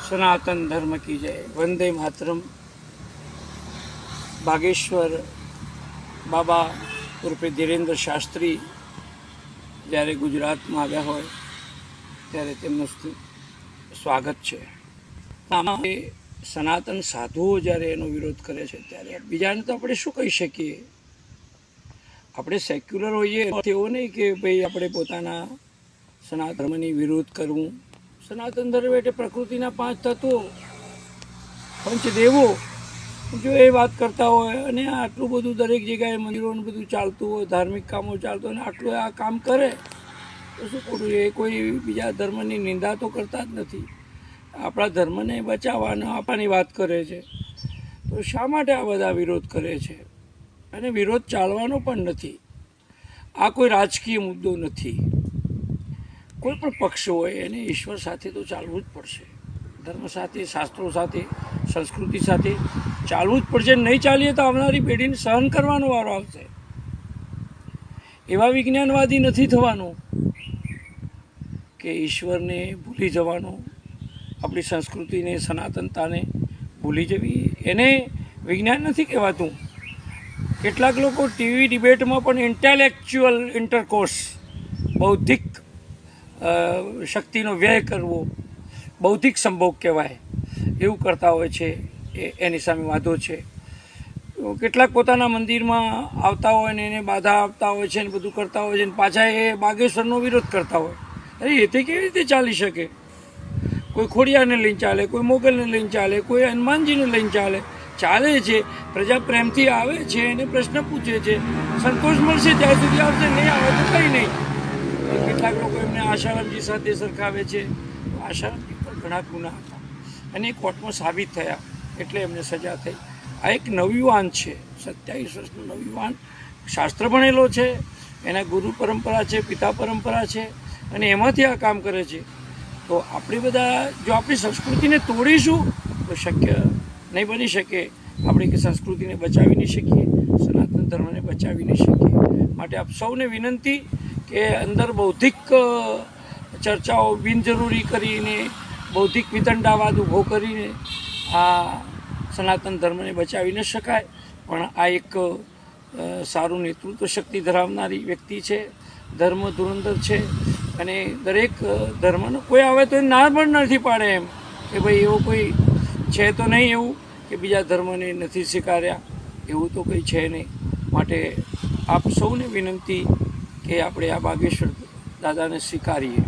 सनातन धर्म की जय। वंदे मातरम। बागेश्वर बाबा ઉર્ફે ધીરેન્દ્ર શાસ્ત્રી જ્યારે ગુજરાતમાં આવ્યા હોય ત્યારે તેમનું સ્વાગત છે. આમાં સનાતન સાધુઓ જ્યારે એનો વિરોધ કરે છે ત્યારે બીજાને તો આપણે શું કહી શકીએ? આપણે સેક્યુલર હોઈએ એવું નહીં કે ભાઈ આપણે પોતાના સનાતન ધર્મની વિરોધ કરવું. સનાતન ધર્મ એટલે પ્રકૃતિના 5 તત્વો, પંચદેવો, જો એ વાત કરતા હોય અને આટલું બધું દરેક જગ્યાએ મંદિરોનું બધું ચાલતું હોય, ધાર્મિક કામો ચાલતું હોય અને આટલું આ કામ કરે તો શું ખોટું છે? કોઈ બીજા ધર્મની નિંદા તો કરતા જ નથી. આપણા ધર્મને બચાવવાના આપવાની વાત કરે છે, તો શા માટે આ બધા વિરોધ કરે છે? અને વિરોધ ચાલવાનો પણ નથી. આ કોઈ રાજકીય મુદ્દો નથી. કોઈ પણ પક્ષ હોય એને ઈશ્વર સાથે તો ચાલવું જ પડશે, ધર્મ સાથે, શાસ્ત્રો સાથે, સંસ્કૃતિ સાથે ચાલવું જ પડશે. નહીં ચાલીએ તો આવનારી પેઢીને સહન કરવાનો વારો આવશે. એવા વિજ્ઞાનવાદી નથી થવાનું કે ઈશ્વરને ભૂલી જવાનું, આપણી સંસ્કૃતિને, સનાતનતાને ભૂલી જવી. એને વિજ્ઞાન નથી કહેવાતું. કેટલાક લોકો ટીવી ડિબેટમાં પણ ઇન્ટેલેક્ચ્યુઅલ ઇન્ટરકોર્સ, બૌદ્ધિક શક્તિનો વ્યય કરવો, બૌદ્ધિક સંભોગ કહેવાય, એવું કરતા હોય છે. એની સામે વાંધો છે. કેટલાક પોતાના મંદિરમાં આવતા હોય ને એને બાધા આપતા હોય છે ને બધું કરતા હોય છે ને પાછા એ બાગેશ્વરનો વિરોધ કરતા હોય. અરે એથી કેવી રીતે ચાલી શકે? કોઈ ખોડિયારને લઈને ચાલે, કોઈ મોગલને લઈને ચાલે, કોઈ હનુમાનજીને લઈને ચાલે છે. પ્રજા પ્રેમથી આવે છે એને પ્રશ્ન પૂછે છે, સંતોષ મળશે ત્યાં સુધી આવશે, નહીં આવે તો કંઈ નહીં. કેટલાક લોકો એમને આશારામજી સાથે સરખાવે છે. આશારામજી પર ઘણા ગુના હતા અને કોર્ટમાં સાબિત થયા એટલે એમને સજા થઈ. આ એક નવયુવાન છે, 27 વર્ષનો નવયુવાન, શાસ્ત્ર ભણેલો છે, એના ગુરુ પરંપરા છે, પિતા પરંપરા છે અને એમાંથી આ કામ કરે છે. તો આપણે બધા જો આપણી સંસ્કૃતિને તોડીશું તો શક્ય નહીં બની શકે. આપણે સંસ્કૃતિને બચાવી નહીં શકીએ, સનાતન ધર્મને બચાવી નહીં શકીએ. માટે આપ સૌને વિનંતી કે અંદર બૌદ્ધિક ચર્ચાઓ બિનજરૂરી કરીને, બૌદ્ધિક વિતંડાવાદ ઊભો કરીને આ સનાતન ધર્મને બચાવી ન શકાય. પણ આ એક સારું નેતૃત્વ શક્તિ ધરાવનારી વ્યક્તિ છે, ધર્મ ધુરંધર છે અને દરેક ધર્મનો કોઈ આવે તો એ ના પણ નથી પાડે એમ કે ભાઈ એવો કોઈ છે તો નહીં એવું કે બીજા ધર્મને નથી સ્વીકાર્યા, એવું તો કંઈ છે નહીં. માટે આપ સૌને વિનંતી કે આપણે આ બાગેશ્વર દાદાને સ્વીકારીએ.